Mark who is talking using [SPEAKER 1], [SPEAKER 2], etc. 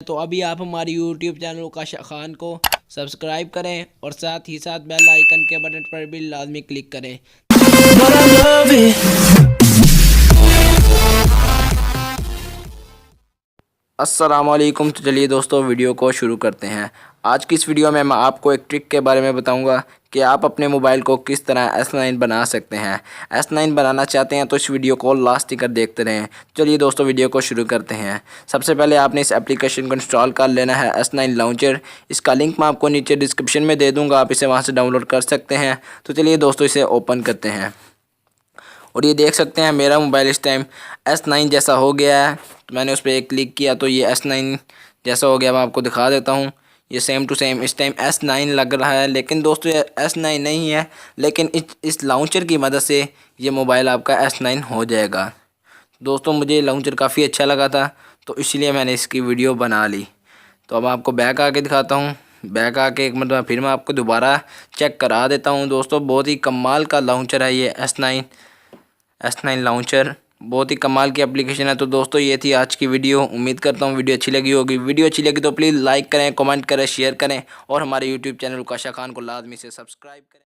[SPEAKER 1] तो अभी आप हमारे YouTube चैनल काशा खान को सब्सक्राइब करें और साथ ही साथ बेल आइकन के बटन पर भी लाजमी क्लिक करें। अस्सलामुअलैकुम। तो चलिए दोस्तों वीडियो को शुरू करते हैं। आज की इस वीडियो में मैं आपको एक ट्रिक के बारे में बताऊंगा कि आप अपने मोबाइल को किस तरह S9 बना सकते हैं। S9 बनाना चाहते हैं तो इस वीडियो को लास्ट तक देखते रहें। चलिए दोस्तों वीडियो को शुरू करते हैं। सबसे पहले आपने इस एप्लीकेशन को इंस्टॉल कर लेना है, S9 लॉन्चर। इसका लिंक मैं आपको नीचे डिस्क्रिप्शन में दे दूँगा, आप इसे वहाँ से डाउनलोड कर सकते हैं। तो चलिए दोस्तों इसे ओपन करते हैं और ये देख सकते हैं मेरा मोबाइल इस टाइम S9 जैसा हो गया है। तो मैंने उस पर एक क्लिक किया तो ये S9 जैसा हो गया। मैं आपको दिखा देता हूँ, ये सेम टू सेम इस टाइम S9 लग रहा है, लेकिन दोस्तों ये S9 नहीं है। लेकिन इस लाउंचर की मदद से ये मोबाइल आपका S9 हो जाएगा। दोस्तों मुझे लाउंचर काफ़ी अच्छा लगा था तो इसलिए मैंने इसकी वीडियो बना ली। तो अब आपको बैक आके दिखाता हूँ। बैक आके एक मतलब फिर मैं आपको दोबारा चेक करा देता हूँ। दोस्तों बहुत ही कमाल का लाउंचर है ये S9 लॉन्चर, बहुत ही कमाल की एप्लीकेशन है। तो दोस्तों ये थी आज की वीडियो। उम्मीद करता हूँ वीडियो अच्छी लगी होगी। वीडियो अच्छी लगी तो प्लीज़ लाइक करें, कमेंट करें, शेयर करें और हमारे यूट्यूब चैनल काशा खान को लाजमी से सब्सक्राइब करें।